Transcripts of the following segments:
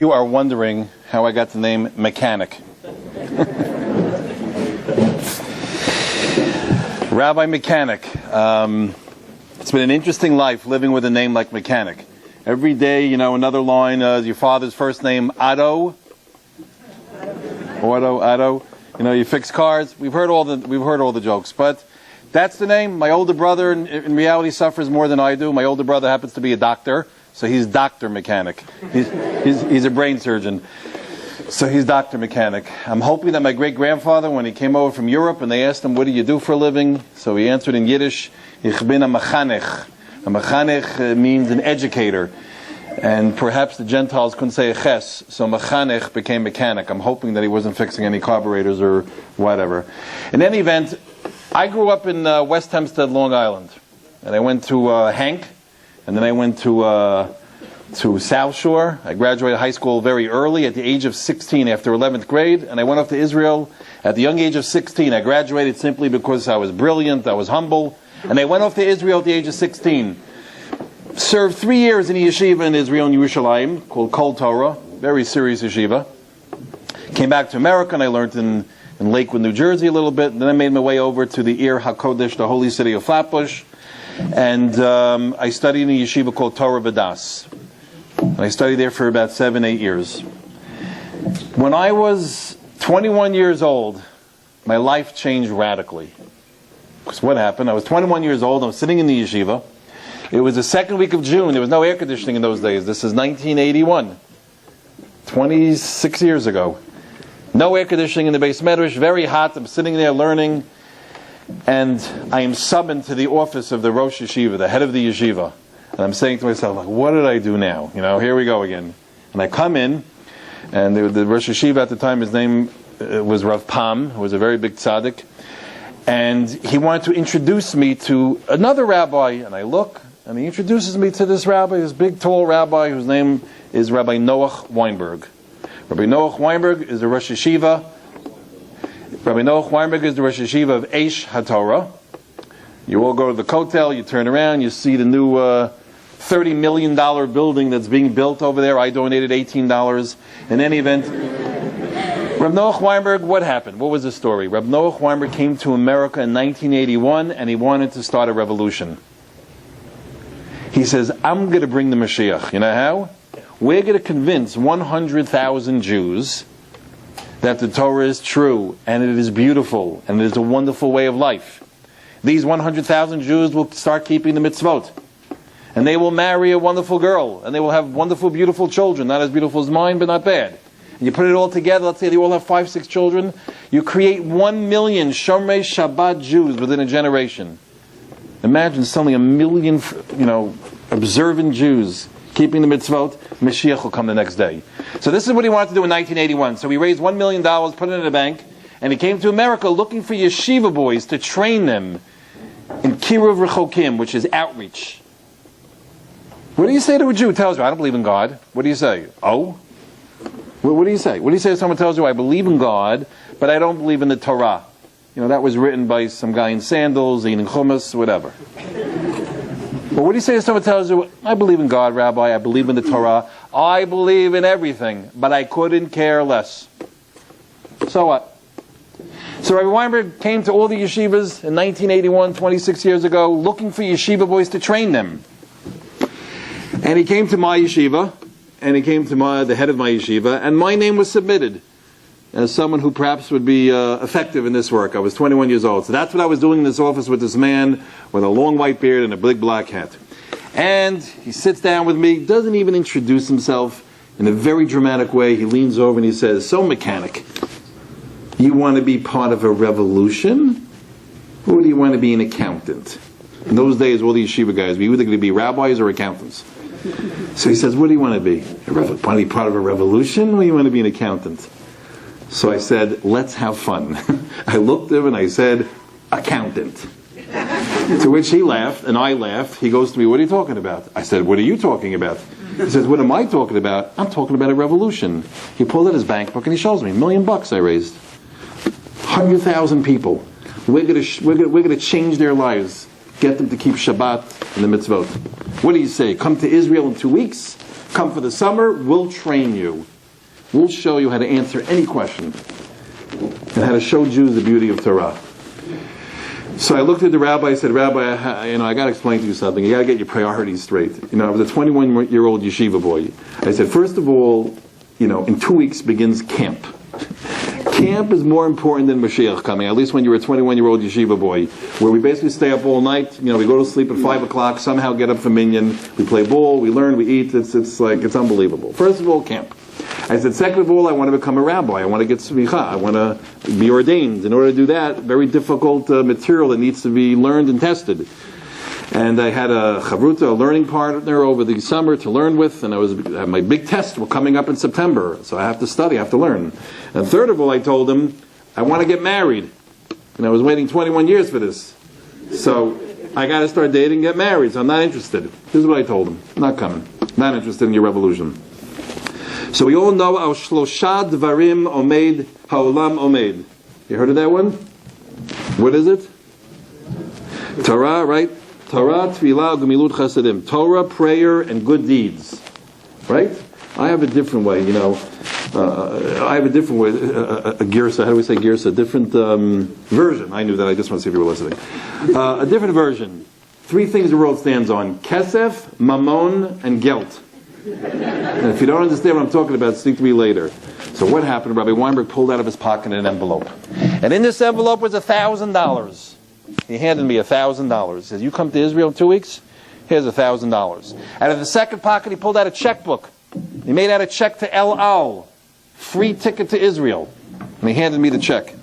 You are wondering how I got the name Mechanic. Rabbi Mechanic. It's been an interesting life living with a name like Mechanic. Every day, another line, your father's first name, Otto. Otto. You fix cars. We've heard all the jokes, but that's the name. My older brother, in reality, suffers more than I do. My older brother happens to be a doctor, so he's Dr. Mechanic. He's a brain surgeon, so he's Dr. Mechanic. I'm hoping that my great-grandfather, when he came over from Europe and they asked him, what do you do for a living? So he answered in Yiddish, Ich bin a Mechanech. A Mechanech means an educator. And perhaps the Gentiles couldn't say a ches, so Mechanech became Mechanic. I'm hoping that he wasn't fixing any carburetors or whatever. In any event, I grew up in West Hempstead, Long Island. And I went to Hank, and then I went to South Shore. I graduated high school very early, at the age of 16, after 11th grade, and I went off to Israel at the young age of 16. I graduated simply because I was brilliant, I was humble, and I went off to Israel at the age of 16. Served 3 years in a yeshiva in Israel, in Yerushalayim, called Kol Torah, very serious yeshiva. Came back to America, and I learned in Lakewood, New Jersey a little bit. Then I made my way over to the Ir HaKodesh, the holy city of Flatbush, and I studied in a yeshiva called Torah V'das. And I studied there for about 7-8 years. When I was 21 years old, my life changed radically. Because what happened? I was 21 years old, I was sitting in the yeshiva. It was the second week of June. There was no air conditioning in those days. This is 1981. 26 years ago. No air conditioning in the Beis Medrash, very hot. I'm sitting there learning, and I am summoned to the office of the Rosh Yeshiva, the head of the yeshiva. And I'm saying to myself, what did I do now? Here we go again. And I come in, and the Rosh Yeshiva at the time, his name was Rav Pam, who was a very big tzaddik. And he wanted to introduce me to another rabbi. And I look, and he introduces me to this rabbi, this big, tall rabbi, whose name is Rabbi Noach Weinberg. Rabbi Noach Weinberg is the Rosh Yeshiva. Rabbi Noach Weinberg is the Rosh Yeshiva of Eish HaTorah. You all go to the Kotel, you turn around, you see the new $30 million building that's being built over there. I donated $18. In any event, Reb Noach Weinberg, what happened? What was the story? Reb Noach Weinberg came to America in 1981 and he wanted to start a revolution. He says, I'm going to bring the Mashiach. You know how? We're going to convince 100,000 Jews that the Torah is true and it is beautiful and it is a wonderful way of life. These 100,000 Jews will start keeping the mitzvot. And they will marry a wonderful girl. And they will have wonderful, beautiful children. Not as beautiful as mine, but not bad. And you put it all together, let's say they all have 5-6 children. You create 1 million Shomrei Shabbat Jews within a generation. Imagine suddenly 1 million, observant Jews keeping the mitzvot. Mashiach will come the next day. So this is what he wanted to do in 1981. So he raised $1 million, put it in a bank, and he came to America looking for yeshiva boys to train them in Kiruv Rechokim, which is outreach. What do you say to a Jew who tells you, I don't believe in God? What do you say? Oh? What do you say? What do you say if someone tells you, I believe in God, but I don't believe in the Torah? That was written by some guy in sandals, eating hummus, whatever. But what do you say if someone tells you, I believe in God, Rabbi, I believe in the Torah, I believe in everything, but I couldn't care less. So what? So Rabbi Weinberg came to all the yeshivas in 1981, 26 years ago, looking for yeshiva boys to train them. And he came to my yeshiva, and he came to the head of my yeshiva, and my name was submitted as someone who perhaps would be effective in this work. I was 21 years old. So that's what I was doing in this office with this man with a long white beard and a big black hat. And he sits down with me, doesn't even introduce himself. In a very dramatic way, he leans over and he says, so Mechanic, you want to be part of a revolution? Or do you want to be an accountant? In those days, all the yeshiva guys were either going to be rabbis or accountants. So he says, what do you want to be? Want to be part of a revolution, or do you want to be an accountant? So I said, let's have fun. I looked at him and I said, accountant. To which he laughed, and I laughed. He goes to me, what are you talking about? I said, what are you talking about? He says, what am I talking about? I'm talking about a revolution. He pulled out his bank book and he shows me, $1 million I raised. 100,000 people. We're going to change their lives. Get them to keep Shabbat and the mitzvot. What do you say? Come to Israel in 2 weeks? Come for the summer, we'll train you. We'll show you how to answer any question and how to show Jews the beauty of Torah. So I looked at the rabbi, I said, Rabbi, I got to explain to you something. You got to get your priorities straight. I was a 21-year-old yeshiva boy. I said, first of all, in 2 weeks begins camp. Camp is more important than Mashiach coming, at least when you're a 21-year-old yeshiva boy, where we basically stay up all night. We go to sleep at 5 o'clock, somehow get up for minyan, we play ball, we learn, we eat. It's unbelievable. First of all, camp. I said, second of all, I want to become a rabbi. I want to get smicha. I want to be ordained. In order to do that, very difficult material that needs to be learned and tested. And I had a chavruta, a learning partner over the summer to learn with, and my big tests were coming up in September, so I have to study, I have to learn. And third of all, I told him, I want to get married. And I was waiting 21 years for this. So I got to start dating and get married, so I'm not interested. This is what I told him. Not coming. Not interested in your revolution. So we all know our shlosha dvarim omed haolam omed. You heard of that one? What is it? Torah, right? Torah, tefillah, gemilut chasadim. Torah, prayer, and good deeds. Right? I have a different way, I have a different way, a girsa, how do we say girsa? A different version. I knew that, I just want to see if you were listening. A different version. 3 things the world stands on. Kesef, Mammon, and Gelt. And if you don't understand what I'm talking about, speak to me later. So what happened? Rabbi Weinberg pulled out of his pocket an envelope. And in this envelope was $1,000. He handed me $1,000. He said, you come to Israel in 2 weeks? Here's $1,000. Out of the second pocket, he pulled out a checkbook. He made out a check to El Al. Free ticket to Israel. And he handed me the check.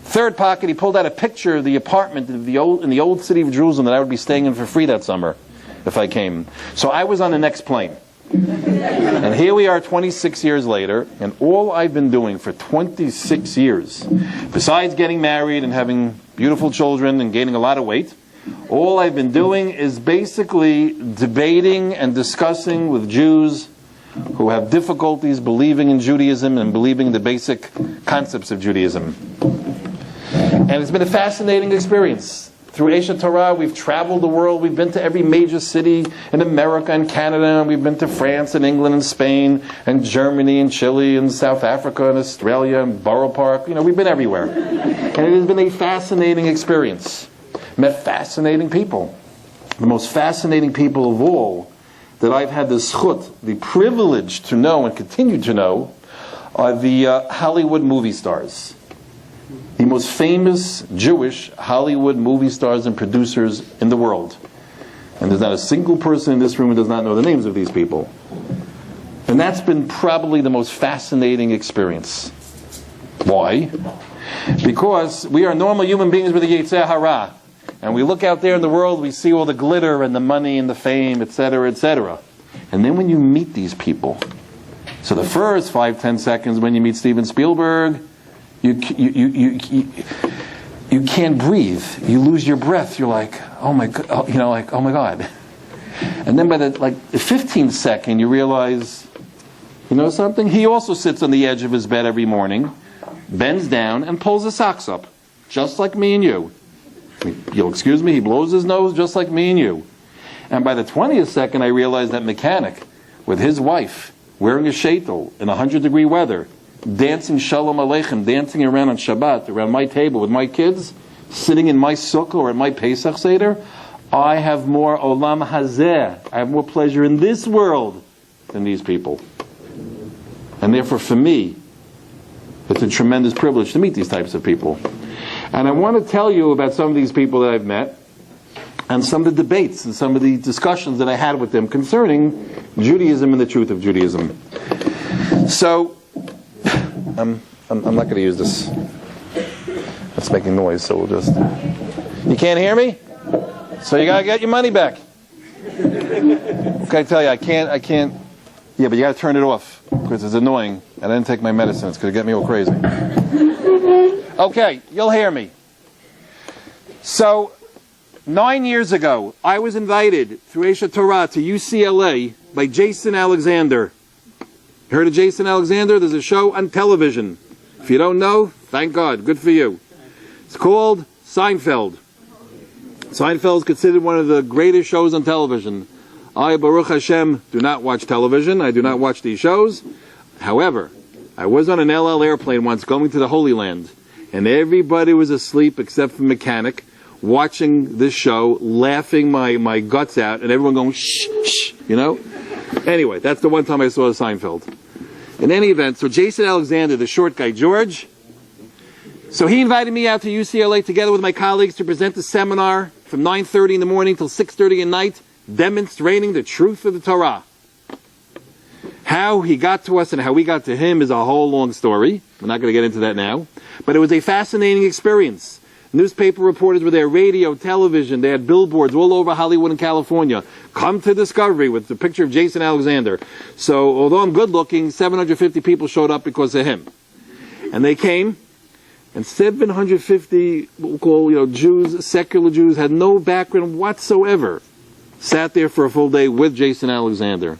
Third pocket, he pulled out a picture of the apartment in the old city of Jerusalem that I would be staying in for free that summer if I came. So I was on the next plane. And here we are 26 years later, and all I've been doing for 26 years, besides getting married and having beautiful children and gaining a lot of weight, all I've been doing is basically debating and discussing with Jews who have difficulties believing in Judaism and believing the basic concepts of Judaism. And it's been a fascinating experience. Through Eshet Torah, we've traveled the world. We've been to every major city in America and Canada. And we've been to France and England and Spain and Germany and Chile and South Africa and Australia and Borough Park. We've been everywhere. And it has been a fascinating experience. Met fascinating people. The most fascinating people of all that I've had the zchut, the privilege to know and continue to know, are the Hollywood movie stars. The most famous Jewish Hollywood movie stars and producers in the world. And there's not a single person in this room who does not know the names of these people. And that's been probably the most fascinating experience. Why? Because we are normal human beings with a Yetzer Hara. And we look out there in the world, we see all the glitter and the money and the fame, etc., etc. And then when you meet these people, so the first 5-10 seconds when you meet Steven Spielberg, you can't breathe. You lose your breath. You're like, oh my God, oh my God. And then by the 15th second, you realize, something? He also sits on the edge of his bed every morning, bends down, and pulls his socks up, just like me and you. You'll excuse me, he blows his nose just like me and you. And by the 20th second, I realized that Mechanic, with his wife, wearing a sheitel in 100-degree weather, dancing Shalom Aleichem, dancing around on Shabbat, around my table with my kids, sitting in my sukkah or at my Pesach Seder, I have more olam hazeh, I have more pleasure in this world than these people. And therefore, for me, it's a tremendous privilege to meet these types of people. And I want to tell you about some of these people that I've met, and some of the debates and some of the discussions that I had with them concerning Judaism and the truth of Judaism. So, I'm not going to use this. It's making noise, so we'll just... You can't hear me? So you got to get your money back. Okay, I tell you, I can't... Yeah, but you got to turn it off, because it's annoying, and I didn't take my medicine. It's going to get me all crazy. Okay, you'll hear me. So, 9 years ago, I was invited through Eshet Torah to UCLA by Jason Alexander. Heard of Jason Alexander? There's a show on television. If you don't know, thank God. Good for you. It's called Seinfeld. Seinfeld is considered one of the greatest shows on television. I, Baruch Hashem, do not watch television. I do not watch these shows. However, I was on an LL airplane once going to the Holy Land, and everybody was asleep except for Mechanic, watching this show, laughing my guts out, and everyone going, shh, shh, you know? Anyway, that's the one time I saw Seinfeld. In any event, so Jason Alexander, the short guy, George, so he invited me out to UCLA together with my colleagues to present a seminar from 9:30 in the morning till 6:30 at night, demonstrating the truth of the Torah. How he got to us and how we got to him is a whole long story. We're not going to get into that now. But it was a fascinating experience. Newspaper reporters were there, radio, television, they had billboards all over Hollywood and California. Come to Discovery with the picture of Jason Alexander. So, although I'm good looking, 750 people showed up because of him. And they came, and 750, we'll call, Jews, secular Jews, had no background whatsoever, sat there for a full day with Jason Alexander.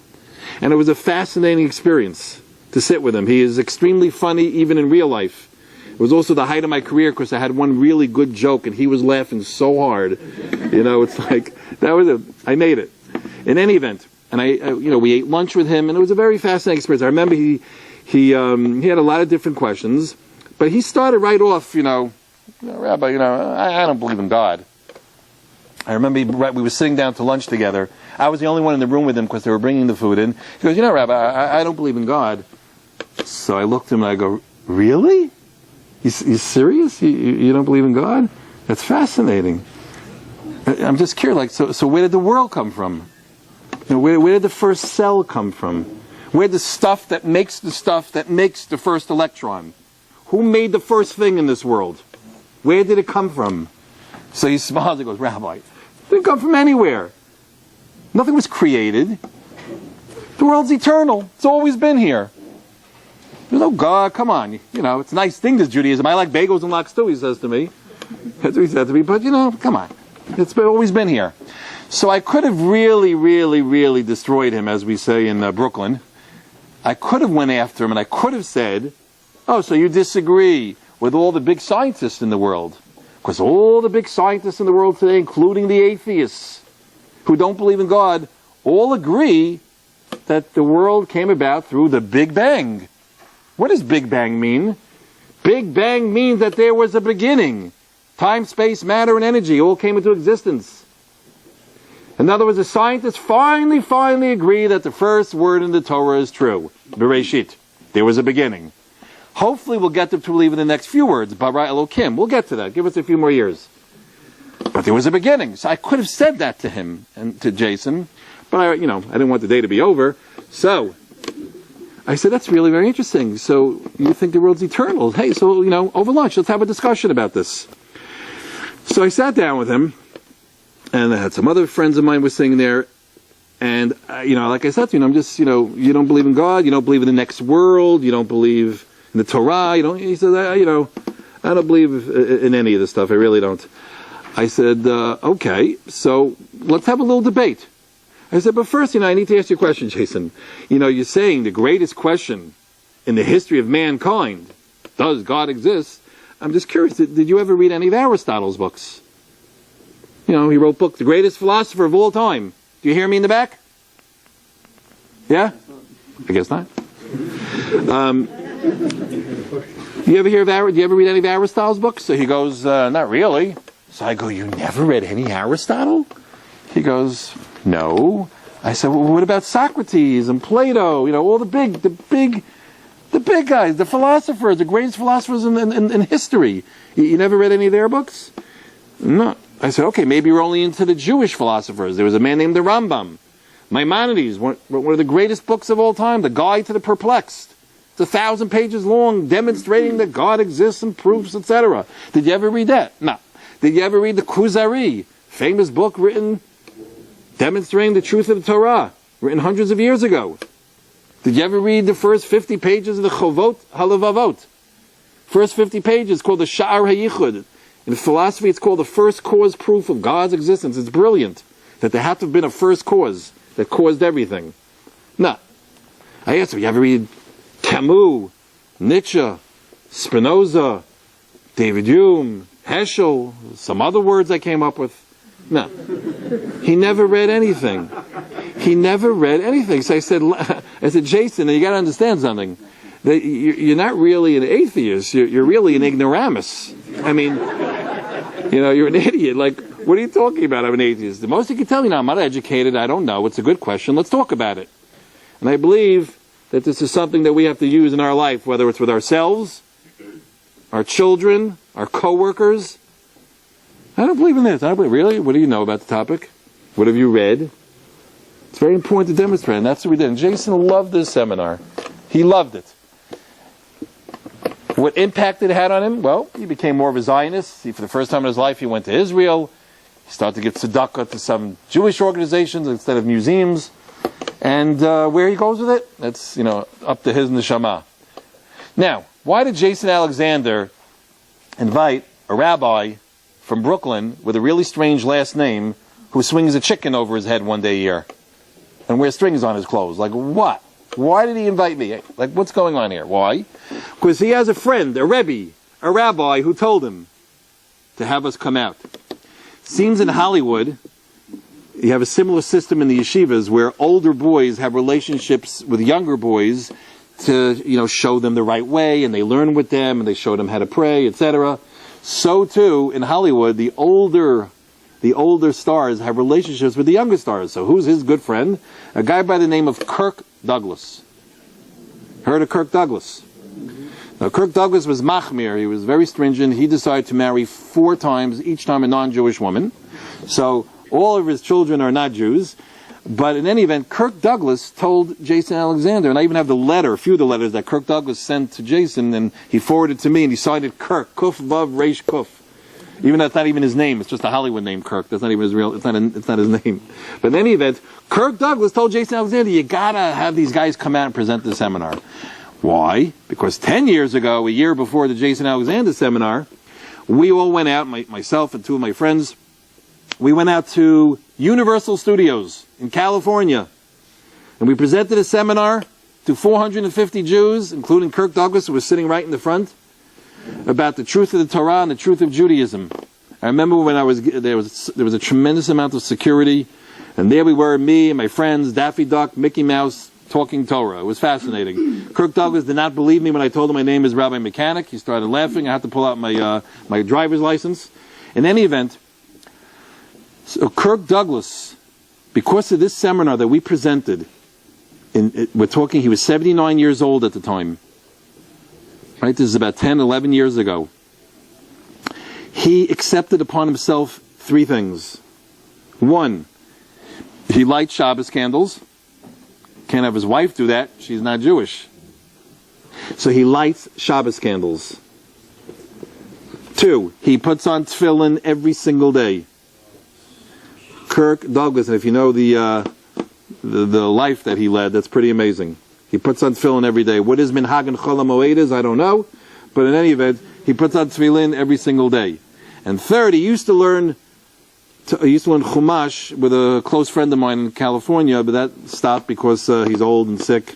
And it was a fascinating experience to sit with him. He is extremely funny, even in real life. It was also the height of my career because I had one really good joke and he was laughing so hard. It's like, that was it. I made it. In any event, and we ate lunch with him and it was a very fascinating experience. I remember he had a lot of different questions, but he started right off, Rabbi, I don't believe in God. I remember we were sitting down to lunch together. I was the only one in the room with him because they were bringing the food in. He goes, Rabbi, I don't believe in God. So I looked at him and I go, really? You serious? You don't believe in God? That's fascinating. I'm just curious, so where did the world come from? Where did the first cell come from? Where the stuff that makes the first electron? Who made the first thing in this world? Where did it come from? So he smiles and goes, Rabbi, it didn't come from anywhere. Nothing was created. The world's eternal. It's always been here. There's no God, come on. It's a nice thing, this Judaism. I like bagels and lox too, he says to me. That's what he said to me. But, come on. It's always been here. So I could have really, really, really destroyed him, as we say in Brooklyn. I could have went after him and I could have said, oh, so you disagree with all the big scientists in the world. Because all the big scientists in the world today, including the atheists who don't believe in God, all agree that the world came about through the Big Bang. What does Big Bang mean? Big Bang means that there was a beginning. Time, space, matter, and energy all came into existence. In other words, the scientists finally agree that the first word in the Torah is true. Bereshit. There was a beginning. Hopefully we'll get them to believe in the next few words. Bara Elokim. We'll get to that. Give us a few more years. But there was a beginning. So I could have said that to him and to Jason. But I didn't want the day to be over. So I said, that's really very interesting. So you think the world's eternal? Hey, so, over lunch, let's have a discussion about this. So I sat down with him, and I had some other friends of mine were sitting there, and, like I said to him, I'm just, you don't believe in God, you don't believe in the next world, you don't believe in the Torah, he said, I don't believe in any of this stuff, I really don't. I said, okay, so let's have a little debate. I said, but first, I need to ask you a question, Jason. You're saying the greatest question in the history of mankind, does God exist? I'm just curious, did you ever read any of Aristotle's books? He wrote books, the greatest philosopher of all time. Do you hear me in the back? Yeah? I guess not. Do you ever read any of Aristotle's books? So he goes, not really. So I go, you never read any Aristotle? He goes, no. I said, well, what about Socrates and Plato? All the big guys, the philosophers, the greatest philosophers in history. You never read any of their books? No. I said, okay, maybe you're only into the Jewish philosophers. There was a man named the Rambam. Maimonides, one of the greatest books of all time, The Guide to the Perplexed. It's 1,000 pages long, demonstrating that God exists and proofs, etc. Did you ever read that? No. Did you ever read the Kuzari, famous book written demonstrating the truth of the Torah, written hundreds of years ago? Did you ever read the first 50 pages of the Chovot Halavavot? First 50 pages called the Sha'ar HaYichud. In philosophy, it's called the first cause proof of God's existence. It's brilliant that there had to have been a first cause that caused everything. No. I asked him, you ever read Camus, Nietzsche, Spinoza, David Hume, Heschel, some other words I came up with? No. He never read anything. He never read anything. So I said, Jason, you got to understand something. That you're not really an atheist. You're really an ignoramus. I mean, you're an idiot. Like, what are you talking about? I'm an atheist. The most you can tell me now, I'm not educated. I don't know. It's a good question. Let's talk about it. And I believe that this is something that we have to use in our life, whether it's with ourselves, our children, our co-workers. I don't believe in this. I don't believe. Really? What do you know about the topic? What have you read? It's very important to demonstrate, and that's what we did. And Jason loved this seminar. He loved it. What impact it had on him? Well, he became more of a Zionist. For the first time in his life, he went to Israel. He started to give tzedakah to some Jewish organizations instead of museums. And where he goes with it, that's, up to his neshama. Now, why did Jason Alexander invite a rabbi from Brooklyn with a really strange last name who swings a chicken over his head one day a year and wears strings on his clothes? Like, what? Why did he invite me? Like, what's going on here? Why? Because he has a friend, a rebbe, a rabbi, who told him to have us come out. Seems in Hollywood, you have a similar system in the yeshivas where older boys have relationships with younger boys to, show them the right way, and they learn with them, and they show them how to pray, etc. So too, in Hollywood, the older stars have relationships with the younger stars. So who's his good friend? A guy by the name of Kirk Douglas. Heard of Kirk Douglas? Now, Kirk Douglas was machmir. He was very stringent. He decided to marry 4 times, each time a non-Jewish woman. So all of his children are not Jews. But in any event, Kirk Douglas told Jason Alexander, and I even have the letter, a few of the letters that Kirk Douglas sent to Jason, and he forwarded to me, and he cited Kirk, Kuf Vav Reish Kuf. Even though that's not even his name, it's just a Hollywood name, Kirk. That's not even his real, it's not his name. But in any event, Kirk Douglas told Jason Alexander, you gotta have these guys come out and present the seminar. Why? Because 10 years ago, a year before the Jason Alexander seminar, we all went out, myself and 2 of my friends, we went out to Universal Studios in California. And we presented a seminar to 450 Jews, including Kirk Douglas, who was sitting right in the front, about the truth of the Torah and the truth of Judaism. I remember when there was a tremendous amount of security, and there we were, me and my friends, Daffy Duck, Mickey Mouse, talking Torah. It was fascinating. Kirk Douglas did not believe me when I told him my name is Rabbi Mechanic. He started laughing. I had to pull out my driver's license. In any event, so Kirk Douglas, because of this seminar that we presented, he was 79 years old at the time. Right, this is about 10, 11 years ago. He accepted upon himself 3 things. 1, he lights Shabbos candles. Can't have his wife do that. She's not Jewish. So he lights Shabbos candles. 2, he puts on tefillin every single day. Kirk Douglas, and if you know the life that he led, that's pretty amazing. He puts on tefillin every day. What is minhag and chol hamoed is, I don't know. But in any event, he puts on tefillin every single day. And 3rd, he used to learn Chumash with a close friend of mine in California, but that stopped because he's old and sick.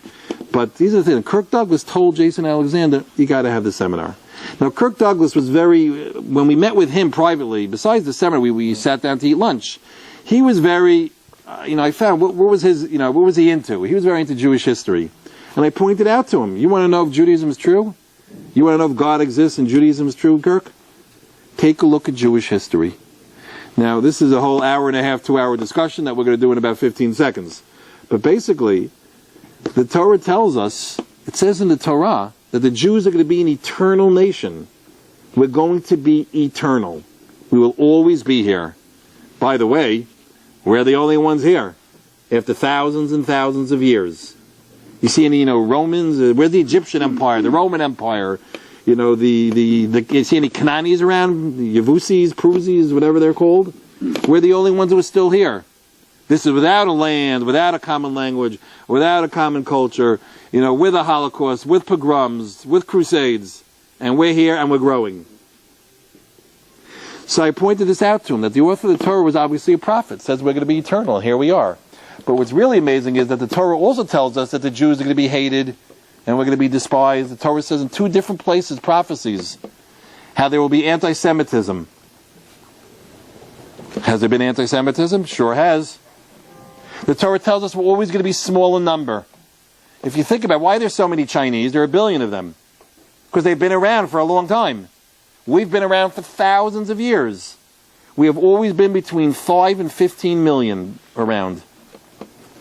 But these are the things. Kirk Douglas told Jason Alexander, you got to have the seminar. Now, Kirk Douglas was when we met with him privately, besides the seminar, we sat down to eat lunch. He was very, I found, what was he into? He was very into Jewish history. And I pointed out to him, you want to know if Judaism is true? You want to know if God exists and Judaism is true, Kirk? Take a look at Jewish history. Now, this is a whole 1.5, 2-hour discussion that we're going to do in about 15 seconds. But basically, the Torah tells us, it says in the Torah, that the Jews are going to be an eternal nation. We're going to be eternal. We will always be here. By the way, we're the only ones here. After thousands and thousands of years. You see any, Romans? We're the Egyptian Empire, the Roman Empire. You see any Canaanis around? Yavusis, Pruzis, whatever they're called? We're the only ones who are still here. This is without a land, without a common language, without a common culture, with a Holocaust, with pogroms, with crusades. And we're here and we're growing. So I pointed this out to him, that the author of the Torah was obviously a prophet. Says we're going to be eternal, and here we are. But what's really amazing is that the Torah also tells us that the Jews are going to be hated and we're going to be despised. The Torah says in 2 different places, prophecies, how there will be anti-Semitism. Has there been anti-Semitism? Sure has. The Torah tells us we're always going to be small in number. If you think about why there's so many Chinese, there are a billion of them. Because they've been around for a long time. We've been around for thousands of years. We have always been between 5 and 15 million around.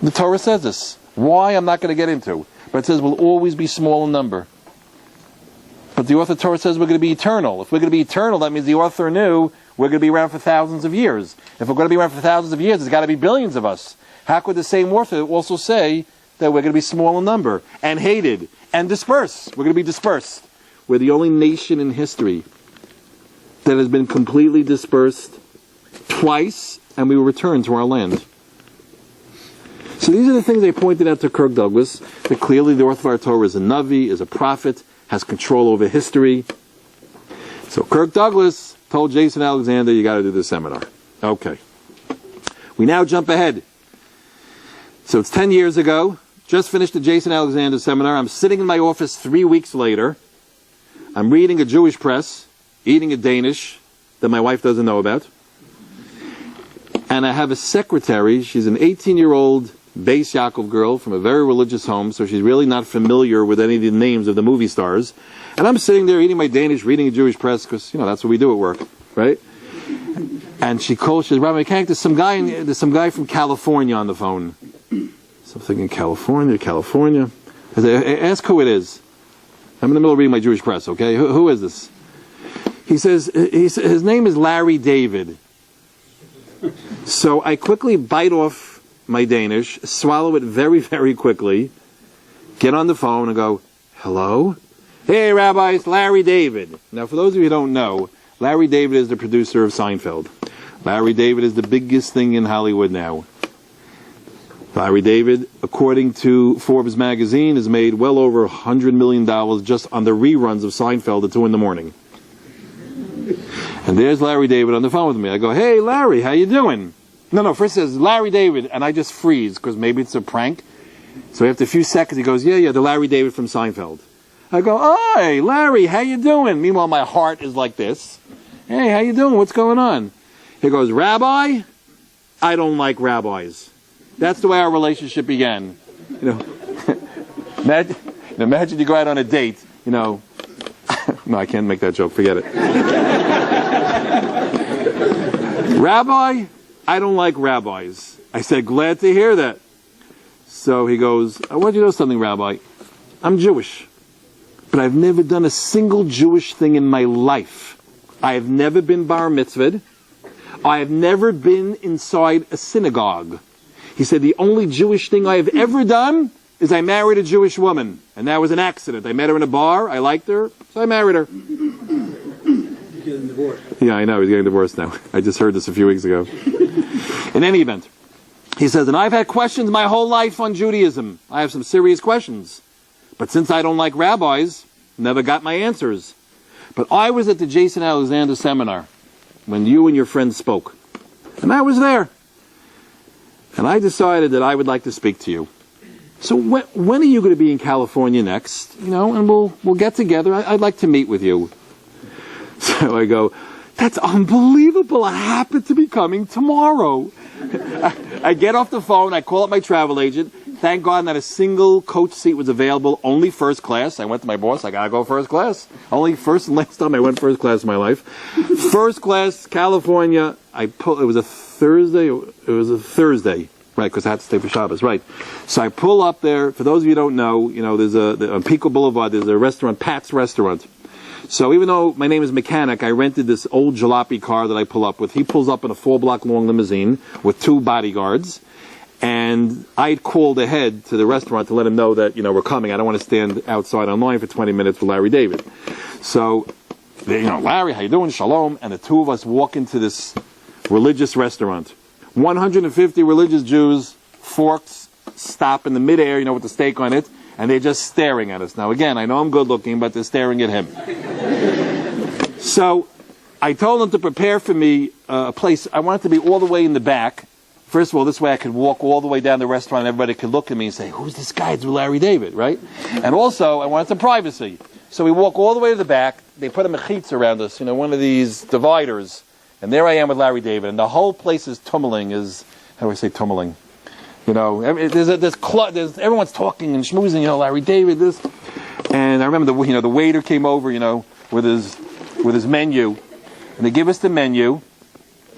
The Torah says this. Why, I'm not going to get into. But it says we'll always be small in number. But the author of the Torah says we're going to be eternal. If we're going to be eternal, that means the author knew we're going to be around for thousands of years. If we're going to be around for thousands of years, there's got to be billions of us. How could the same author also say that we're going to be small in number and hated and dispersed? We're going to be dispersed. We're the only nation in history that has been completely dispersed twice, and we will return to our land. So these are the things they pointed out to Kirk Douglas, that clearly the author of our Torah is a Navi, is a prophet, has control over history. So Kirk Douglas told Jason Alexander, you got to do this seminar. Okay. We now jump ahead. So it's 10 years ago, just finished the Jason Alexander seminar. I'm sitting in my office 3 weeks later. I'm reading a Jewish press, eating a Danish that my wife doesn't know about. And I have a secretary. She's an 18-year-old Beis Yaakov girl from a very religious home, so she's really not familiar with any of the names of the movie stars. And I'm sitting there eating my Danish, reading a Jewish press, because, that's what we do at work, right? And she says, Rabbi Mechanic, there's some guy from California on the phone. So I'm thinking, California. I say, ask who it is. I'm in the middle of reading my Jewish press, okay? Who is this? He says, his name is Larry David. So I quickly bite off my Danish, swallow it very, very quickly, get on the phone and go, hello? Hey, Rabbi, it's Larry David. Now, for those of you who don't know, Larry David is the producer of Seinfeld. Larry David is the biggest thing in Hollywood now. Larry David, according to Forbes magazine, has made well over $100 million just on the reruns of Seinfeld at 2 in the morning. And there's Larry David on the phone with me. I go, hey, Larry, how you doing? No, first it says Larry David, and I just freeze, because maybe it's a prank. So after a few seconds, he goes, yeah, the Larry David from Seinfeld. I go, hi, Larry, how you doing? Meanwhile, my heart is like this. Hey, how you doing? What's going on? He goes, Rabbi, I don't like rabbis. That's the way our relationship began. Imagine you go out on a date, No, I can't make that joke. Forget it. Rabbi, I don't like rabbis. I said, glad to hear that. So he goes, I want you to know something, Rabbi. I'm Jewish. But I've never done a single Jewish thing in my life. I have never been bar mitzvahed. I have never been inside a synagogue. He said, the only Jewish thing I have ever done is I married a Jewish woman. And that was an accident. I met her in a bar. I liked her. So I married her. He's getting divorced. Yeah, I know. He's getting divorced now. I just heard this a few weeks ago. In any event, he says, and I've had questions my whole life on Judaism. I have some serious questions. But since I don't like rabbis, never got my answers. But I was at the Jason Alexander seminar when you and your friends spoke. And I was there. And I decided that I would like to speak to you. So when are you going to be in California next? And we'll get together. I'd like to meet with you. So I go, that's unbelievable. I happen to be coming tomorrow. I get off the phone. I call up my travel agent. Thank God not a single coach seat was available. Only first class. I went to my boss. I got to go first class. Only first and last time I went first class in my life. First class, California. It was a Thursday. Right, because I had to stay for Shabbos. Right. So I pull up there. For those of you who don't know, there's on Pico Boulevard, there's a restaurant, Pat's Restaurant. So even though my name is Mechanic, I rented this old jalopy car that I pull up with. He pulls up in a 4-block long limousine with 2 bodyguards. And I called ahead to the restaurant to let him know that, we're coming. I don't want to stand outside online for 20 minutes with Larry David. So, Larry, how you doing? Shalom. And the two of us walk into this religious restaurant. 150 religious Jews, forks, stop in the midair, with the steak on it, and they're just staring at us. Now again, I know I'm good looking, but they're staring at him. So, I told them to prepare for me a place. I want it to be all the way in the back. First of all, this way I could walk all the way down the restaurant and everybody could look at me and say, who's this guy? It's Larry David, right? And also, I wanted some privacy. So we walk all the way to the back. They put a mechitza around us, one of these dividers. And there I am with Larry David. And the whole place is tumbling, how do I say tumbling? there's everyone's talking and schmoozing, Larry David, this. And I remember the waiter came over, with his menu. And they give us the menu.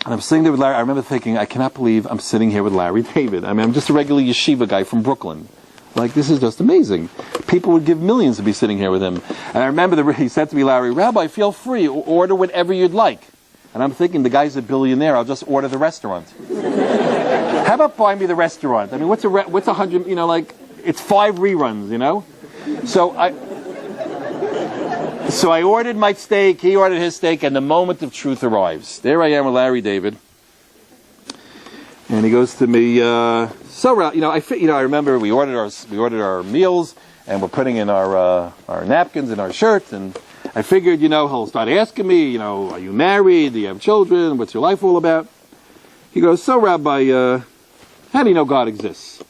And I'm sitting there with Larry. I remember thinking, I cannot believe I'm sitting here with Larry David. I mean, I'm just a regular yeshiva guy from Brooklyn. Like, this is just amazing. People would give millions to be sitting here with him. And I remember he said to me, Larry, Rabbi, feel free. Order whatever you'd like. And I'm thinking, the guy's a billionaire. I'll just order the restaurant. How about buy me the restaurant? I mean, what's 100, it's 5 reruns, So I ordered my steak, he ordered his steak, and the moment of truth arrives. There I am with Larry David. And he goes to me, I remember we ordered our meals, and we're putting in our napkins in our shirts, and I figured, he'll start asking me, are you married? Do you have children? What's your life all about? He goes, so Rabbi, how do you know God exists?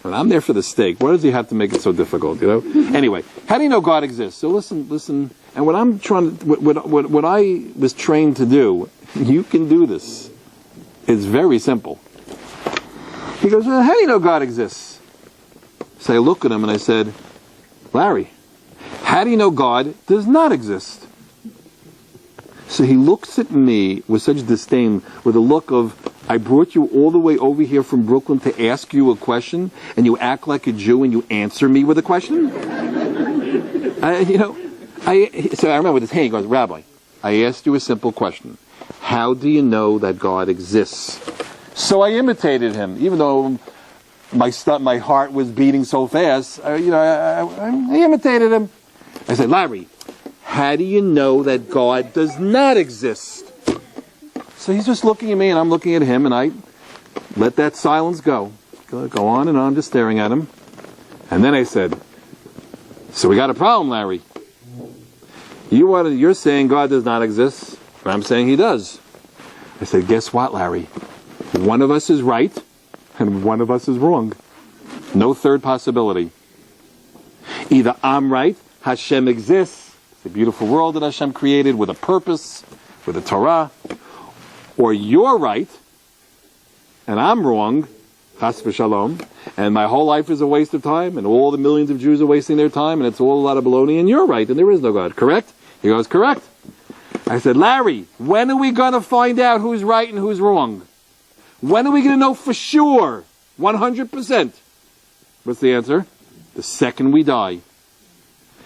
And I'm there for the steak. Why does he have to make it so difficult, Anyway, how do you know God exists? So listen. And what I'm trying to, what I was trained to do, you can do this. It's very simple. He goes, well, how do you know God exists? So I look at him and I said, Larry, how do you know God does not exist? So he looks at me with such disdain, with a look of, I brought you all the way over here from Brooklyn to ask you a question, and you act like a Jew and you answer me with a question? So I remember with his hand, he goes, Rabbi, I asked you a simple question. How do you know that God exists? So I imitated him, even though my heart was beating so fast. I imitated him. I said, Larry, how do you know that God does not exist? So he's just looking at me, and I'm looking at him, and I let that silence go. Go on and on, just staring at him. And then I said, so we got a problem, Larry. You're saying God does not exist, but I'm saying he does. I said, guess what, Larry? One of us is right, and one of us is wrong. No third possibility. Either I'm right, Hashem exists, it's a beautiful world that Hashem created with a purpose, with a Torah, or you're right, and I'm wrong, chas v'shalom, and my whole life is a waste of time, and all the millions of Jews are wasting their time, and it's all a lot of baloney, and you're right, and there is no God. Correct? He goes, correct. I said, Larry, when are we going to find out who's right and who's wrong? When are we going to know for sure, 100%? What's the answer? The second we die.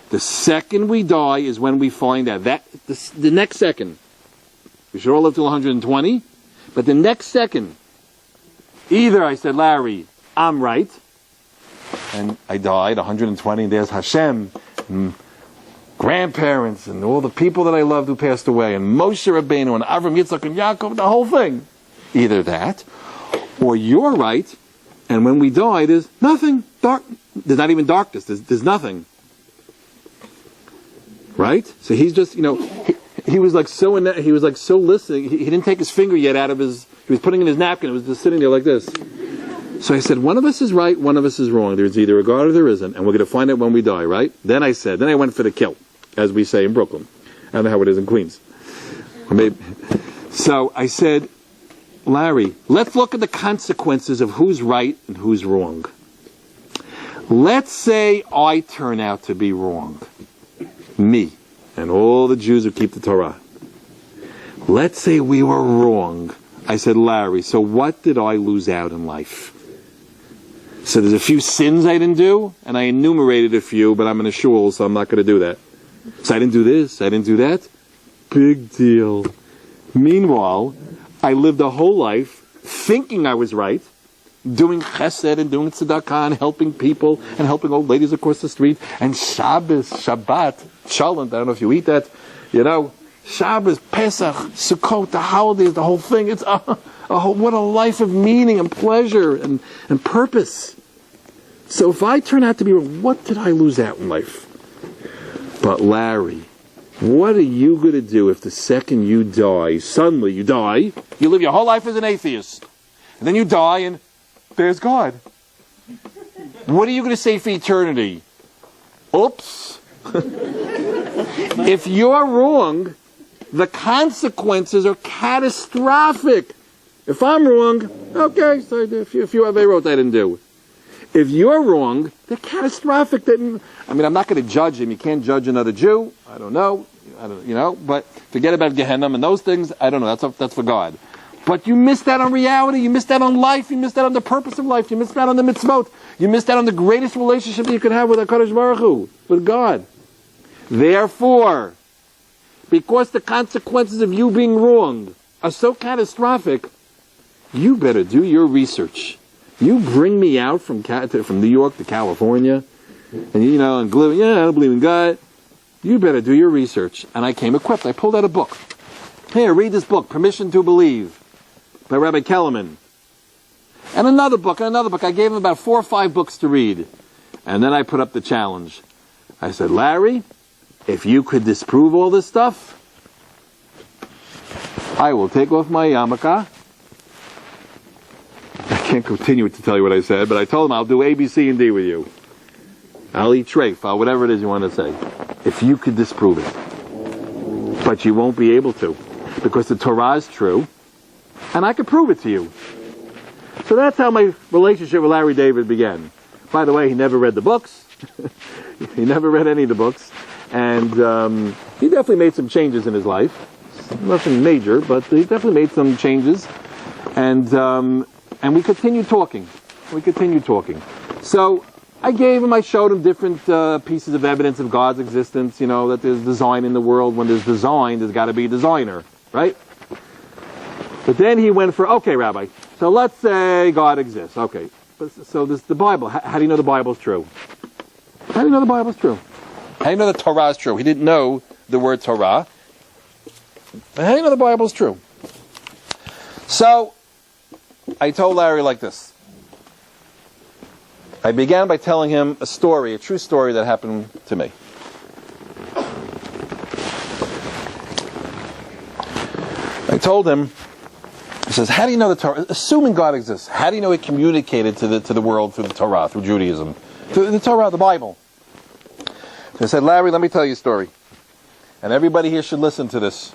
The second we die is when we find out. The next second. We should all live till 120, but the next second, either I said, Larry, I'm right, and I died 120, and there's Hashem, and grandparents, and all the people that I loved who passed away, and Moshe Rabbeinu, and Avram, Yitzchak, and Yaakov, the whole thing. Either that, or you're right, and when we die, there's nothing. There's not even darkness. There's nothing. Right? So he's just, he was like so listening. He didn't take his finger yet out of his. He was putting in his napkin. It was just sitting there like this. So I said, one of us is right, one of us is wrong. There's either a God or there isn't, and we're going to find out when we die. Right? Then I went for the kill, as we say in Brooklyn. I don't know how it is in Queens. So I said, Larry, let's look at the consequences of who's right and who's wrong. Let's say I turn out to be wrong. Me and all the Jews who keep the Torah. Let's say we were wrong. I said, Larry, so what did I lose out in life? So there's a few sins I didn't do, and I enumerated a few, but I'm in a shul, so I'm not going to do that. So I didn't do this, I didn't do that. Big deal. Meanwhile, I lived a whole life thinking I was right, doing chesed and doing tzedakah and helping people and helping old ladies across the street, and Shabbos, Shabbat, Shalom, I don't know if you eat that, Shabbos, Pesach, Sukkot, the holidays, the whole thing. It's what a life of meaning and pleasure and purpose. So if I turn out to be wrong, what did I lose out in life? But Larry, what are you going to do if the second you die, suddenly you die, you live your whole life as an atheist, and then you die and there's God? What are you going to say for eternity? Oops. If you're wrong, the consequences are catastrophic. If I'm wrong, okay, so a few other they wrote I didn't do. If you're wrong, they're catastrophic. I'm not going to judge him. You can't judge another Jew. I don't know. But forget about Gehenna and those things. I don't know. That's for God. But you missed out on reality. You missed out on life. You missed out on the purpose of life. You missed out on the mitzvot. You missed out on the greatest relationship that you could have with HaKadosh Baruch Hu, with God. Therefore, because the consequences of you being wrong are so catastrophic, you better do your research. You bring me out from New York to California, and glue. I don't believe in God. You better do your research. And I came equipped. I pulled out a book. Here, read this book, Permission to Believe, by Rabbi Kellerman. And another book. I gave him about 4 or 5 books to read. And then I put up the challenge. I said, Larry, if you could disprove all this stuff, I will take off my yarmulke. I can't continue to tell you what I said, but I told him I'll do A, B, C, and D with you. I'll eat treif, whatever it is you want to say. If you could disprove it. But you won't be able to. Because the Torah is true, and I could prove it to you. So that's how my relationship with Larry David began. By the way, he never read the books. He never read any of the books. And he definitely made some changes in his life. Nothing major, but he definitely made some changes. And we continued talking. So I showed him different pieces of evidence of God's existence, that there's design in the world. When there's design, there's got to be a designer, right? But then he went for, okay, Rabbi, so let's say God exists. Okay, so this the Bible. How do you know the Bible's true? How do you know the Bible's true? How do you know the Torah is true? He didn't know the word Torah. But how do you know the Bible's true? So I told Larry like this. I began by telling him a story, a true story that happened to me. I told him, he says, how do you know the Torah? Assuming God exists, how do you know He communicated to the world through the Torah, through Judaism? Through the Torah, the Bible. So I said, Larry, let me tell you a story. And everybody here should listen to this.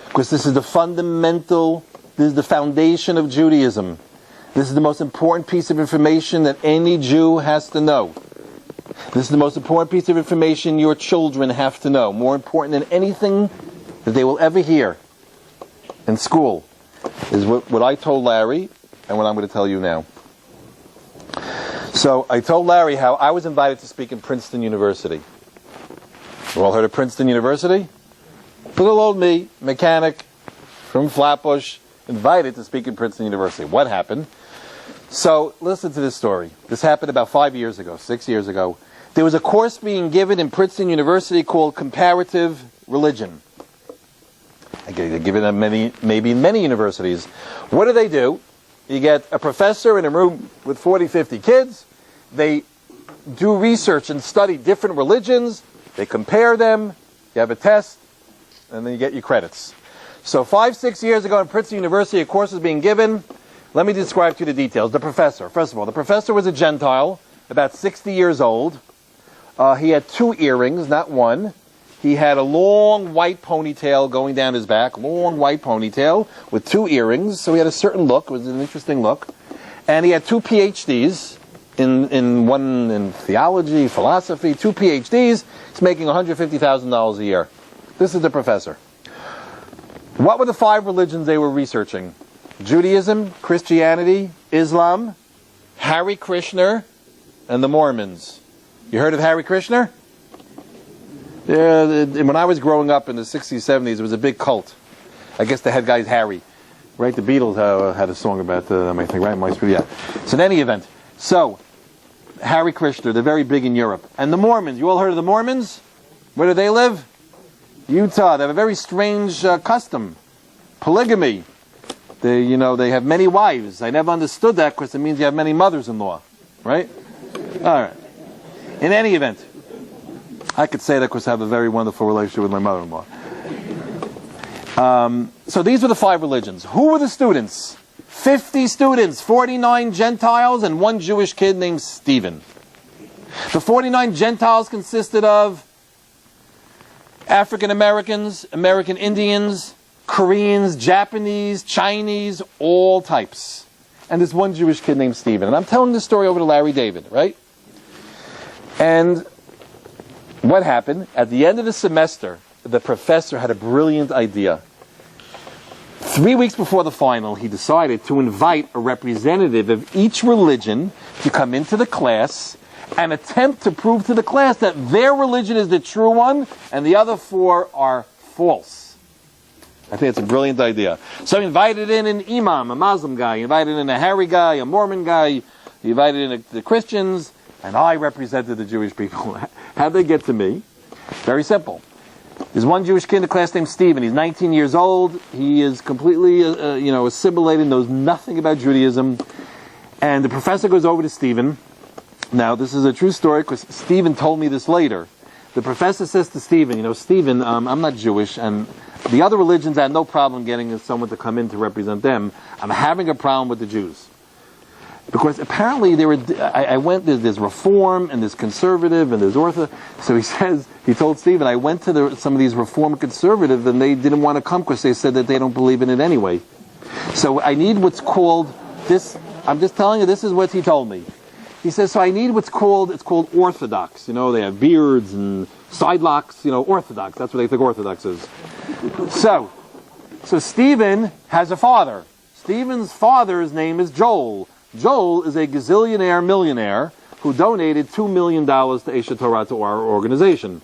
Because this is the foundation of Judaism. This is the most important piece of information that any Jew has to know. This is the most important piece of information your children have to know. More important than anything that they will ever hear in school is what I told Larry and what I'm going to tell you now. So I told Larry how I was invited to speak in Princeton University. You all heard of Princeton University? Little old me, mechanic from Flatbush, invited to speak in Princeton University. What happened? So listen to this story. This happened about 6 years ago. There was a course being given in Princeton University called Comparative Religion. They give it maybe in many universities. What do? You get a professor in a room with 40, 50 kids. They do research and study different religions. They compare them. You have a test. And then you get your credits. So 6 years ago in Princeton University, a course was being given. Let me describe to you the details. The professor. First of all, the professor was a Gentile, about 60 years old. He had 2 earrings, not one. He had a long white ponytail going down his back, long white ponytail with 2 earrings. So he had a certain look. It was an interesting look. And he had 2 PhDs, one in theology, philosophy, 2 PhDs. He's making $150,000 a year. This is the professor. What were the 5 religions they were researching? Judaism, Christianity, Islam, Hare Krishna, and the Mormons. You heard of Hare Krishna? Yeah, when I was growing up in the 60s, 70s, it was a big cult. I guess the head guy's Harry. Right? The Beatles had a song about them, I think, right? Yeah. So in any event, Hare Krishna, they're very big in Europe. And the Mormons, you all heard of the Mormons? Where do they live? Utah. They have a very strange custom. Polygamy. They have many wives. I never understood that because it means you have many mothers-in-law. Right? All right. In any event, I could say that because I have a very wonderful relationship with my mother-in-law. So these were the 5 religions. Who were the students? 50 students, 49 Gentiles, and 1 Jewish kid named Stephen. The 49 Gentiles consisted of African Americans, American Indians, Koreans, Japanese, Chinese, all types. And there's one Jewish kid named Stephen. And I'm telling this story over to Larry David, right? And what happened? At the end of the semester, the professor had a brilliant idea. 3 weeks before the final, he decided to invite a representative of each religion to come into the class and attempt to prove to the class that their religion is the true one and the other four are false. I think it's a brilliant idea. So he invited in an imam, a Muslim guy. He invited in a Harry guy, a Mormon guy. He invited in the Christians. And I represented the Jewish people. How'd they get to me? Very simple. There's one Jewish kid in the class named Stephen. He's 19 years old. He is completely, assimilated, knows nothing about Judaism. And the professor goes over to Stephen. Now, this is a true story because Stephen told me this later. The professor says to Stephen, Stephen, I'm not Jewish, and the other religions I had no problem getting someone to come in to represent them. I'm having a problem with the Jews. Because apparently there's Reform, and there's Conservative, and there's Orthodox. So he told Stephen, I went to some of these Reform and Conservative, and they didn't want to come because they said that they don't believe in it anyway. So I need what's called this, I'm just telling you, this is what he told me. He says, so I need it's called Orthodox. They have beards and side locks, Orthodox. That's what they think Orthodox is. So Stephen has a father. Stephen's father's name is Joel. Joel is a gazillionaire millionaire who donated $2 million to Eshet Torah, to our organization.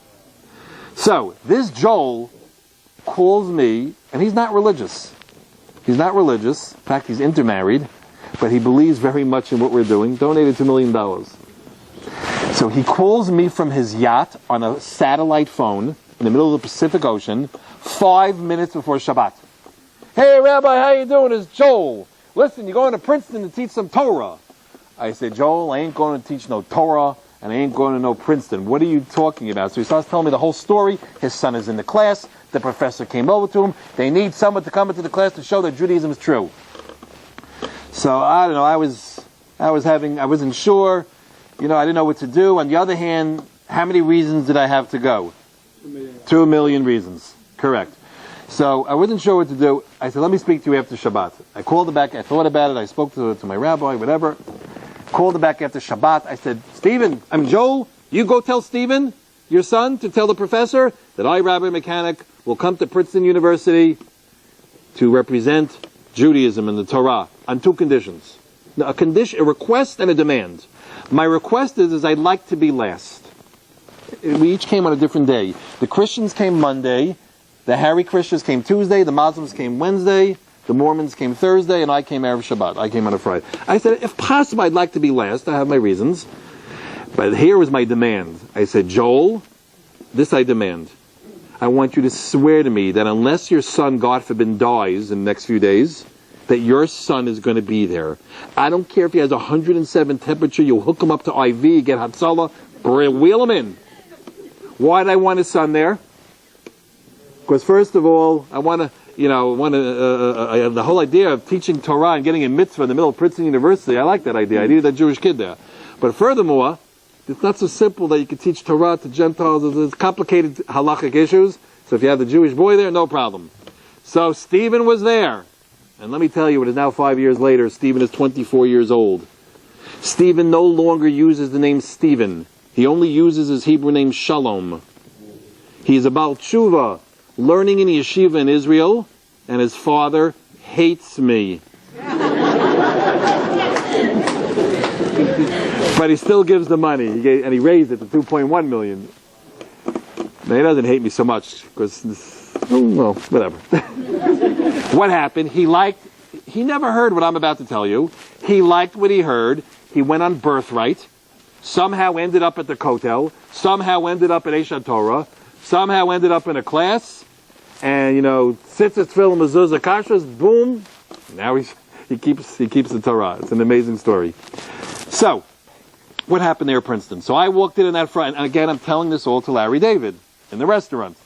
So, this Joel calls me, and he's not religious. He's not religious. In fact, he's intermarried, but he believes very much in what we're doing. Donated $2 million. So he calls me from his yacht on a satellite phone in the middle of the Pacific Ocean 5 minutes before Shabbat. Hey, Rabbi, how you doing? It's Joel. Listen, you're going to Princeton to teach some Torah. I said, Joel, I ain't going to teach no Torah, and I ain't going to no Princeton. What are you talking about? So he starts telling me the whole story. His son is in the class. The professor came over to him. They need someone to come into the class to show that Judaism is true. So, I don't know, I wasn't sure. I didn't know what to do. On the other hand, how many reasons did I have to go? 2 million reasons. Correct. So I wasn't sure what to do. I said, let me speak to you after Shabbat. I called him back. I thought about it. I spoke to my rabbi, whatever. Called him back after Shabbat. I said, Joel, you go tell Stephen, your son, to tell the professor that I, Rabbi Mechanic, will come to Princeton University to represent Judaism and the Torah on 2 conditions. A request and a demand. My request is I'd like to be last. We each came on a different day. The Christians came Monday. The Harry Christians came Tuesday, the Muslims came Wednesday, the Mormons came Thursday, and I came Erev Shabbat. I came on a Friday. I said, if possible, I'd like to be last. I have my reasons. But here was my demand. I said, Joel, this I demand. I want you to swear to me that unless your son, God forbid, dies in the next few days, that your son is going to be there. I don't care if he has 107 temperature, you'll hook him up to IV, get Hatzalah, wheel him in. Why did I want his son there? Because first of all, I want to, the whole idea of teaching Torah and getting a mitzvah in the middle of Princeton University, I like that idea. I needed that Jewish kid there. But furthermore, it's not so simple that you can teach Torah to Gentiles. There's complicated halachic issues. So if you have the Jewish boy there, no problem. So Stephen was there. And let me tell you, it is now 5 years later. Stephen is 24 years old. Stephen no longer uses the name Stephen. He only uses his Hebrew name Shalom. He is a Baal Tshuva, learning in yeshiva in Israel, and his father hates me. But he still gives the money, and he raised it to 2.1 million. Now, he doesn't hate me so much, because, whatever. What happened? He never heard what I'm about to tell you. He liked what he heard. He went on Birthright, somehow ended up at the Kotel, somehow ended up at Eshet Torah, somehow ended up in a class, and tzitzit, tefillin, mezuzah, kashrus, boom. Now he keeps the Torah. It's an amazing story. So, what happened there at Princeton? So I walked in that front, and again, I'm telling this all to Larry David in the restaurant.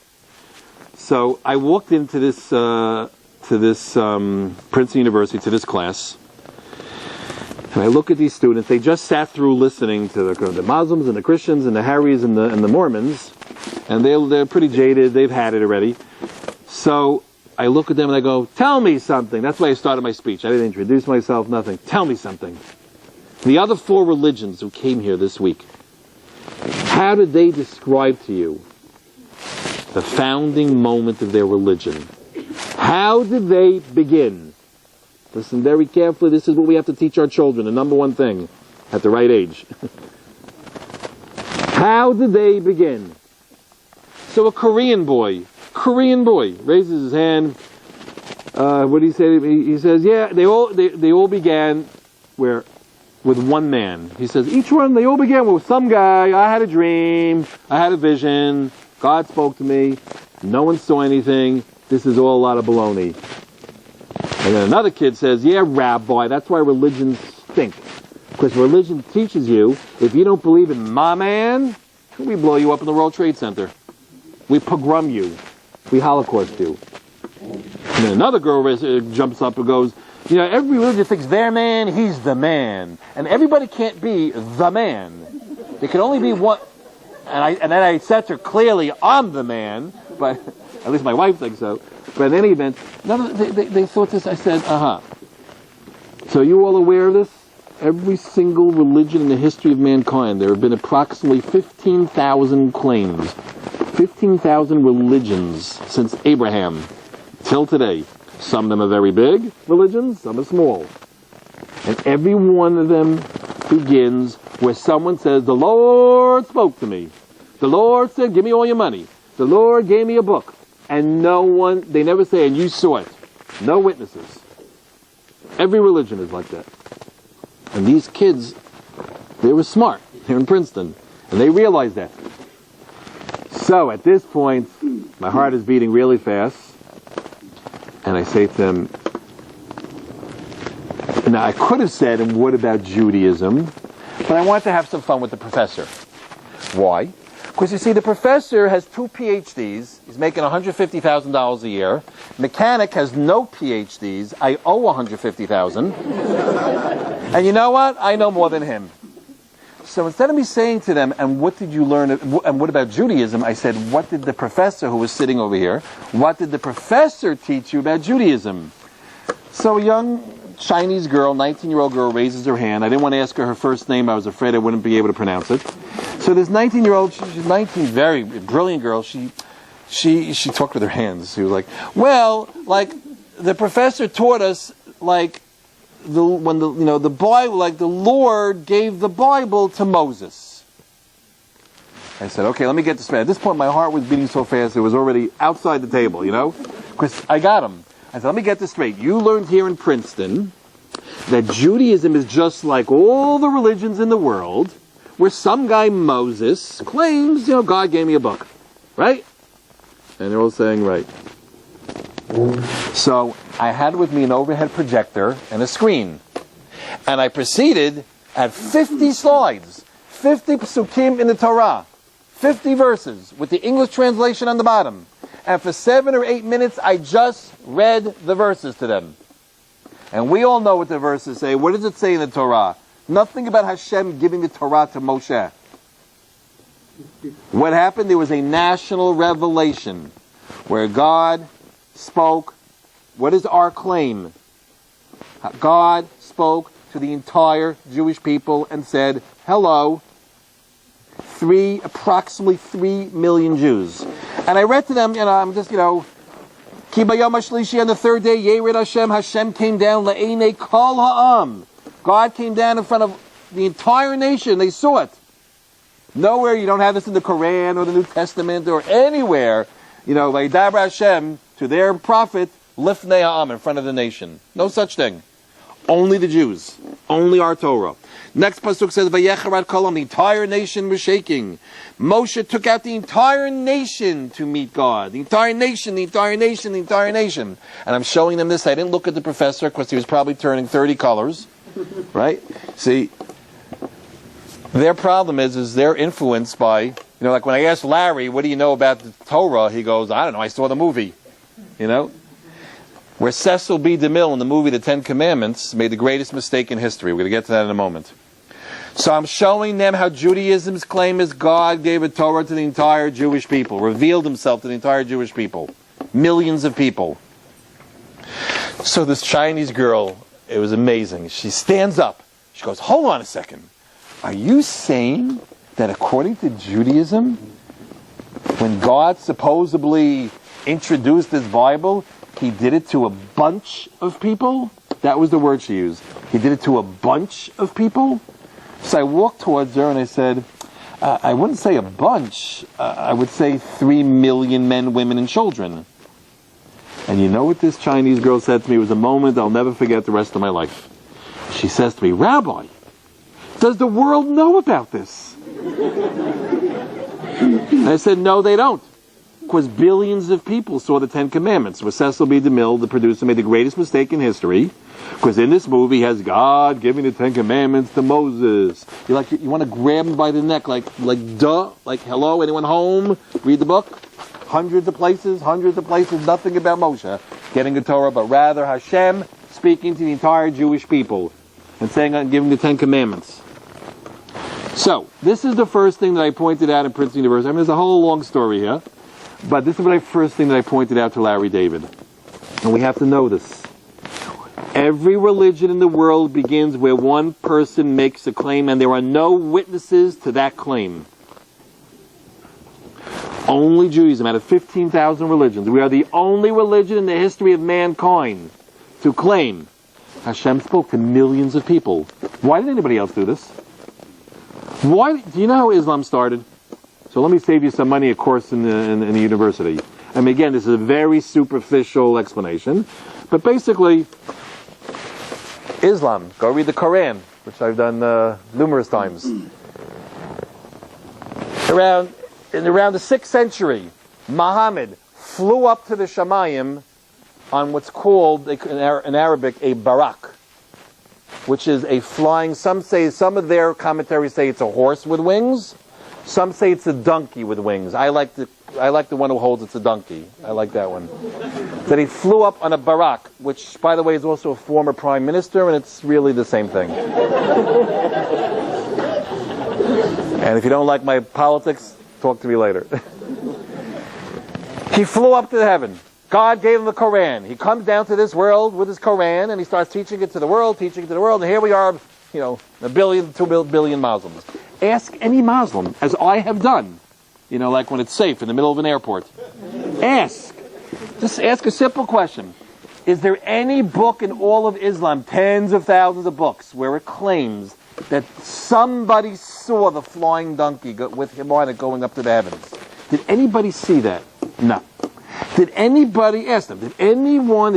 So I walked into this Princeton University, to this class, and I look at these students. They just sat through listening to the Muslims and the Christians and the Harrys and the Mormons, and they're pretty jaded. They've had it already. So I look at them and I go, tell me something. That's why I started my speech. I didn't introduce myself, nothing. Tell me something. The other 4 religions who came here this week, how did they describe to you the founding moment of their religion? How did they begin? Listen very carefully. This is what we have to teach our children, the number one thing, at the right age. How did they begin? So a Korean boy raises his hand. What did he say? He says, yeah, they all began with one man. He says, they all began with some guy. I had a dream. I had a vision. God spoke to me. No one saw anything. This is all a lot of baloney. And then another kid says, yeah, Rabbi, that's why religions stink. Because religion teaches you, if you don't believe in my man, we blow you up in the World Trade Center. We pogrom you. We Holocaust you. And then another girl jumps up and goes, every religion thinks their man, he's the man. And everybody can't be the man. There can only be one. And then I said to her, clearly, I'm the man. But at least my wife thinks so. But in any event, they thought this. I said, So you all aware of this? Every single religion in the history of mankind, there have been approximately 15,000 claims. 15,000 religions since Abraham till today. Some of them are very big religions, some are small. And every one of them begins where someone says, the Lord spoke to me. The Lord said, give me all your money. The Lord gave me a book. And they never say, and you saw it. No witnesses. Every religion is like that. And these kids, they were smart. They're in Princeton. And they realized that. So at this point, my heart is beating really fast. And I say to them, now I could have said, and what about Judaism? But I wanted to have some fun with the professor. Why? Because you see, the professor has 2 PhDs. He's making $150,000 a year. Mechanic has no PhDs. I owe $150,000. And you know what? I know more than him. So instead of me saying to them, and what did you learn, and what about Judaism? I said, what did the professor who was sitting over here, what did the professor teach you about Judaism? So a young Chinese girl, 19-year-old girl, raises her hand. I didn't want to ask her her first name. I was afraid I wouldn't be able to pronounce it. So this 19-year-old, she's 19, very brilliant girl. She talked with her hands. She was like, well, like the professor taught us, like the Bible, like the Lord gave the Bible to Moses. I said, okay, let me get this straight. At this point, my heart was beating so fast it was already outside the table, because I got him. I said, let me get this straight. You learned here in Princeton that Judaism is just like all the religions in the world, where some guy, Moses, claims, God gave me a book. Right? And they're all saying, right. So I had with me an overhead projector and a screen. And I proceeded at 50 slides, 50 psukim in the Torah, 50 verses, with the English translation on the bottom. And for 7 or 8 minutes, I just read the verses to them. And we all know what the verses say. What does it say in the Torah? Nothing about Hashem giving the Torah to Moshe. What happened? There was a national revelation where God spoke. What is our claim? God spoke to the entire Jewish people and said, hello. Approximately 3 million Jews. And I read to them, I'm just, Ki bayom hashlishi, on the third day, Yered Hashem came down, la'einei kol ha'am. God came down in front of the entire nation. They saw it. Nowhere, you don't have this in the Quran or the New Testament or anywhere. Vaydaber Hashem to their prophet, lifnei ha'am, in front of the nation. No such thing. Only the Jews. Only our Torah. Next pasuk says, Vayecharat kolam, the entire nation was shaking. Moshe took out the entire nation to meet God. The entire nation, the entire nation, the entire nation. And I'm showing them this. I didn't look at the professor because he was probably turning 30 colors. Right? See, their problem is they're influenced by, like when I asked Larry, what do you know about the Torah? He goes, I don't know, I saw the movie. Where Cecil B. DeMille in the movie The 10 Commandments made the greatest mistake in history. We're going to get to that in a moment. So I'm showing them how Judaism's claim is God gave a Torah to the entire Jewish people, revealed himself to the entire Jewish people. Millions of people. So this Chinese girl, it was amazing. She stands up. She goes, hold on a second. Are you saying that according to Judaism, when God supposedly introduced this Bible, he did it to a bunch of people? That was the word she used. He did it to a bunch of people? So I walked towards her and I said, I wouldn't say a bunch. I would say 3 million men, women, and children. And you know what this Chinese girl said to me? It was a moment I'll never forget the rest of my life. She says to me, Rabbi, does the world know about this? And I said, no, they don't. Because billions of people saw the 10 Commandments, where Cecil B. DeMille, the producer, made the greatest mistake in history. Because in this movie has God giving the 10 Commandments to Moses. You want to grab him by the neck, like duh, like hello, anyone home? Read the book. Hundreds of places, nothing about Moshe getting the Torah, but rather Hashem speaking to the entire Jewish people and saying, I'm giving the 10 Commandments. So, this is the first thing that I pointed out in Princeton University. I mean, there's a whole long story here, but this is the first thing that I pointed out to Larry David. And we have to know this. Every religion in the world begins where one person makes a claim and there are no witnesses to that claim. Only Judaism, out of 15,000 religions, we are the only religion in the history of mankind to claim Hashem spoke to millions of people. Why didn't anybody else do this? Why? Do you know how Islam started? So let me save you some money, of course, in the university. I mean, again, this is a very superficial explanation, but basically, Islam. Go read the Quran, which I've done numerous times. In around the 6th century, Muhammad flew up to the Shamayim on what's called, in Arabic, a barak, which is a flying, some of their commentaries say it's a horse with wings, some say it's a donkey with wings. I like the one who holds it's a donkey. I like that one. That he flew up on a barak, which, by the way, is also a former prime minister, and it's really the same thing. And if you don't like my politics, talk to me later. He flew up to heaven. God gave him the Quran. He comes down to this world with his Quran and he starts teaching it to the world, and here we are, 1 billion, 2 billion Muslims. Ask any Muslim, as I have done, like when it's safe in the middle of an airport. Just ask a simple question. Is there any book in all of Islam, tens of thousands of books, where it claims that somebody saw the flying donkey with him on it going up to the heavens? Did anybody see that? No. Did anybody ask them? Is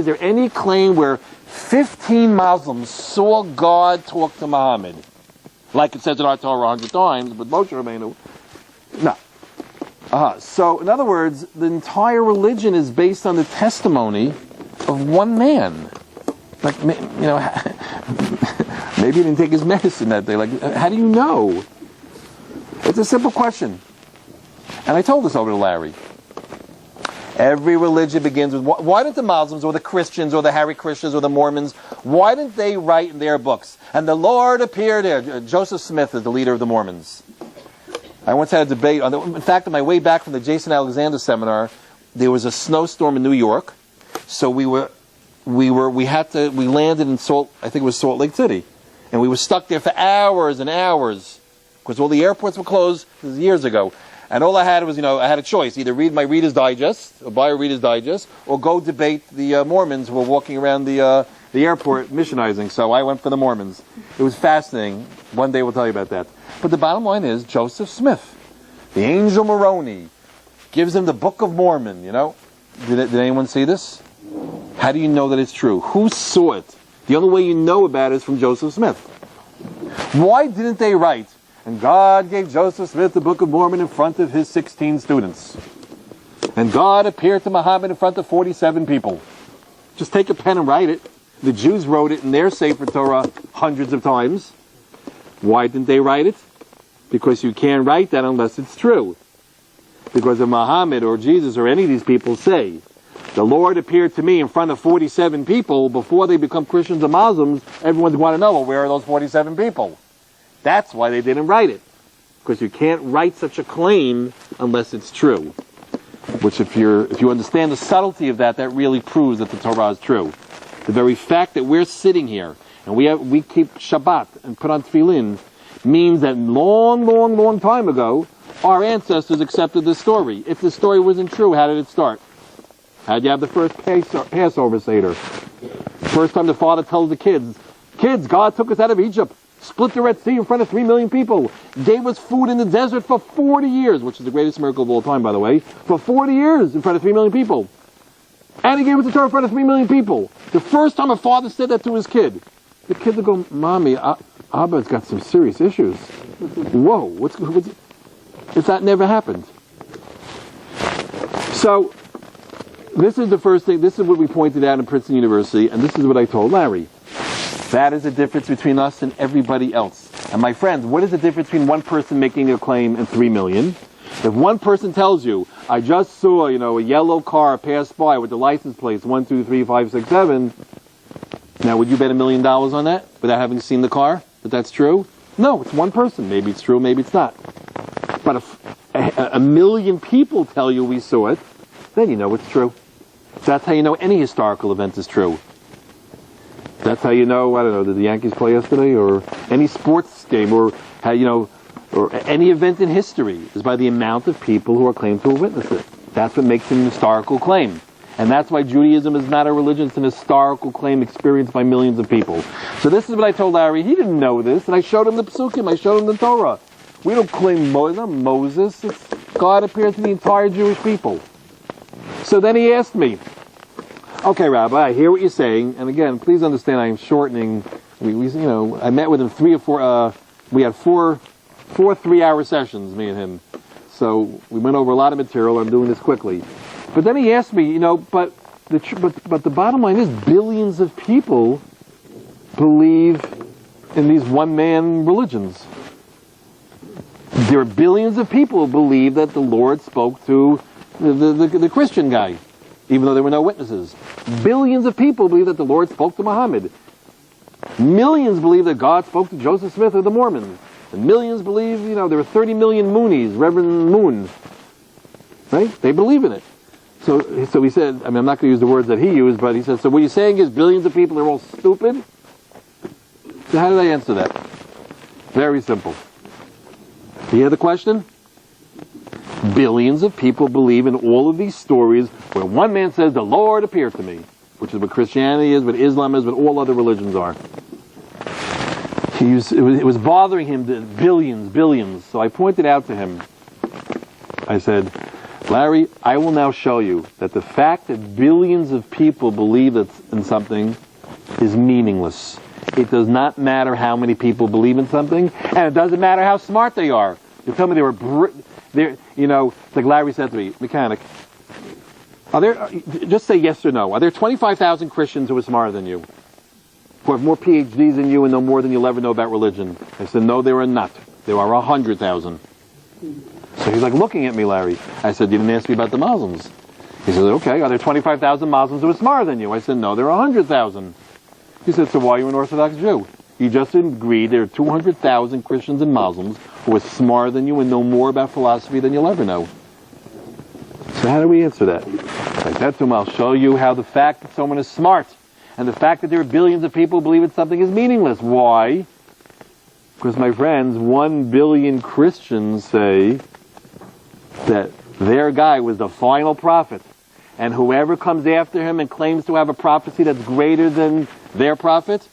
there any claim where 15 Muslims saw God talk to Muhammad? Like it says in our Torah 100 times, but Moshe Rabbeinu. No. So, in other words, the entire religion is based on the testimony of one man. Maybe he didn't take his medicine that day. How do you know? It's a simple question. And I told this over to Larry. Every religion begins with, why didn't the Muslims or the Christians or the Hare Krishnas or the Mormons, why didn't they write in their books? And the Lord appeared there. Joseph Smith is the leader of the Mormons. I once had a debate in fact, on my way back from the Jason Alexander seminar, there was a snowstorm in New York. So we landed in Salt Lake City. And we were stuck there for hours and hours. Because all the airports were closed. This was years ago. And all I had was, I had a choice. Either read my Reader's Digest, or buy a Reader's Digest, or go debate the Mormons who were walking around the airport missionizing. So I went for the Mormons. It was fascinating. One day we'll tell you about that. But the bottom line is, Joseph Smith, the angel Moroni, gives him the Book of Mormon, Did anyone see this? How do you know that it's true? Who saw it? The only way you know about it is from Joseph Smith. Why didn't they write, and God gave Joseph Smith the Book of Mormon in front of his 16 students. And God appeared to Muhammad in front of 47 people. Just take a pen and write it. The Jews wrote it in their Sefer Torah hundreds of times. Why didn't they write it? Because you can't write that unless it's true. Because if Muhammad or Jesus or any of these people say, the Lord appeared to me in front of 47 people before they become Christians or Muslims, everyone's want to know, well, where are those 47 people? That's why they didn't write it. Because you can't write such a claim unless it's true. which if you understand the subtlety of that, that really proves that the Torah is true. The very fact that we're sitting here and we keep Shabbat and put on tefillin means that long time ago, our ancestors accepted this story. If the story wasn't true, how did it start? How did you have the first Passover Seder? First time the father tells the kids, God took us out of Egypt, split the Red Sea in front of 3 million people, gave us food in the desert for 40 years, which is the greatest miracle of all time, by the way, for 40 years in front of 3 million people. And he gave us the Torah in front of 3 million people. The first time a father said that to his kid, the kid would go, Mommy, Abba's got some serious issues. Whoa, what's if that never happened? So, this is the first thing, this is what we pointed out in Princeton University, and this is what I told Larry. That is the difference between us and everybody else. And my friends, what is the difference between one person making a claim and 3 million? If one person tells you, I just saw, a yellow car pass by with the license plates 1, 2, 3, 5, 6, 7, now would you bet $1 million on that without having seen the car? That that's true? No, it's one person. Maybe it's true, maybe it's not. But if a million people tell you we saw it, then you know it's true. That's how you know any historical event is true. That's how you know, I don't know, did the Yankees play yesterday? Or any sports game, or how, or any event in history is by the amount of people who are claimed to have witnessed it. That's what makes it an historical claim. And that's why Judaism is not a religion, it's an historical claim experienced by millions of people. So this is what I told Larry. He didn't know this, and I showed him the Psukim, I showed him the Torah. We don't claim Moses. It's God appeared to the entire Jewish people. So then he asked me, okay, Rabbi, I hear what you're saying, and again, please understand I am shortening. I met with him 3 or 4, we had four 3-hour sessions, me and him. So we went over a lot of material. I'm doing this quickly. But then he asked me, but the bottom line is billions of people believe in these one-man religions. There are billions of people who believe that the Lord spoke to the Christian guy, even though there were no witnesses. Billions of people believe that the Lord spoke to Muhammad. Millions believe that God spoke to Joseph Smith or the Mormons. And millions believe, there were 30 million Moonies, Reverend Moon. Right? They believe in it. So he said, I'm not going to use the words that he used, but he said, so what you're saying is billions of people are all stupid? So how did I answer that? Very simple. You hear the question? Billions of people believe in all of these stories where one man says, the Lord appeared to me, which is what Christianity is, what Islam is, what all other religions are. It was bothering him, that billions. So I pointed out to him, I said, Larry, I will now show you that the fact that billions of people believe in something is meaningless. It does not matter how many people believe in something, and it doesn't matter how smart they are. You tell me it's like Larry said to me, Mechanic, just say yes or no, are there 25,000 Christians who are smarter than you? Who have more PhDs than you and know more than you'll ever know about religion? I said, no, there are not. There are 100,000. So he's like looking at me, Larry. I said, you didn't ask me about the Muslims. He said, okay, are there 25,000 Muslims who are smarter than you? I said, no, there are 100,000. He said, so why are you an Orthodox Jew? You just agreed there are 200,000 Christians and Muslims who are smarter than you and know more about philosophy than you'll ever know. So how do we answer that? I said to him, I'll show you how the fact that someone is smart and the fact that there are billions of people who believe in something is meaningless. Why? Because, my friends, 1 billion Christians say that their guy was the final prophet, and whoever comes after him and claims to have a prophecy that's greater than their prophet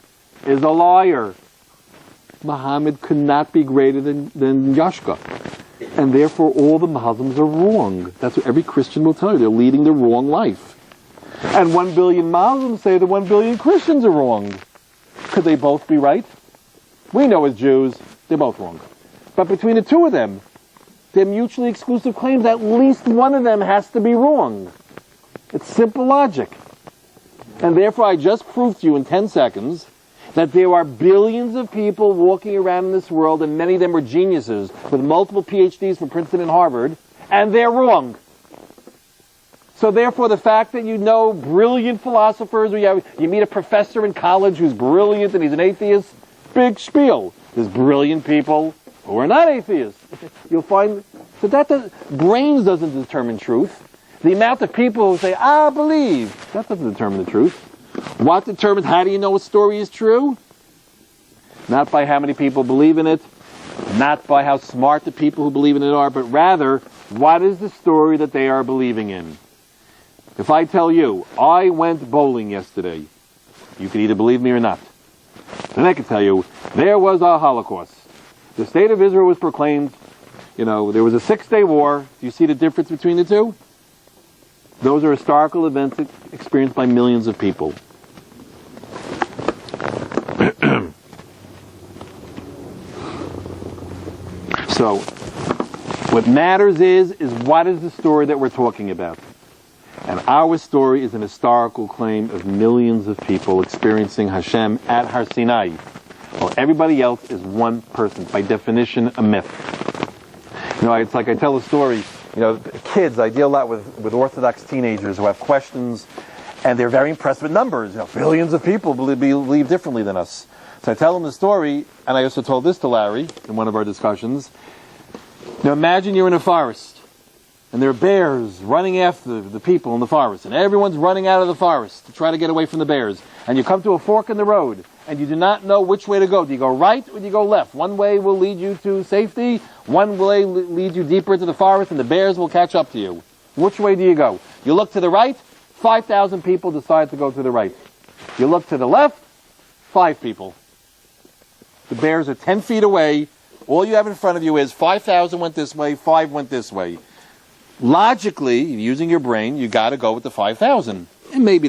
is a liar. Muhammad could not be greater than Yashka. And therefore all the Muslims are wrong. That's what every Christian will tell you. They're leading the wrong life. And 1 billion Muslims say that 1 billion Christians are wrong. Could they both be right? We know as Jews, they're both wrong. But between the two of them, they're mutually exclusive claims. At least one of them has to be wrong. It's simple logic. And therefore I just proved to you in 10 seconds that there are billions of people walking around in this world, and many of them are geniuses with multiple PhDs from Princeton and Harvard, and they're wrong. So therefore the fact that you know brilliant philosophers, or you meet a professor in college who's brilliant and he's an atheist, big spiel. There's brilliant people who are not atheists. You'll find that brains doesn't determine truth. The amount of people who say, I believe, that doesn't determine the truth. What determines how do you know a story is true? Not by how many people believe in it, not by how smart the people who believe in it are, but rather, what is the story that they are believing in? If I tell you, I went bowling yesterday, you can either believe me or not. Then I can tell you, there was a Holocaust. The state of Israel was proclaimed, there was a 6-day war. Do you see the difference between the two? Those are historical events experienced by millions of people. So, what matters is what is the story that we're talking about? And our story is an historical claim of millions of people experiencing Hashem at Har Sinai. While everybody else is one person, by definition, a myth. It's like I tell a story, kids, I deal a lot with Orthodox teenagers who have questions, and they're very impressed with numbers. Billions of people believe differently than us. So I tell them the story, and I also told this to Larry in one of our discussions. Now imagine you're in a forest, and there are bears running after the people in the forest, and everyone's running out of the forest to try to get away from the bears. And you come to a fork in the road, and you do not know which way to go. Do you go right or do you go left? One way will lead you to safety, one way will lead you deeper into the forest, and the bears will catch up to you. Which way do you go? You look to the right, 5,000 people decide to go to the right. You look to the left, 5 people. The bears are 10 feet away. All you have in front of you is 5,000 went this way, 5 went this way. Logically, using your brain, you got to go with the 5,000. And maybe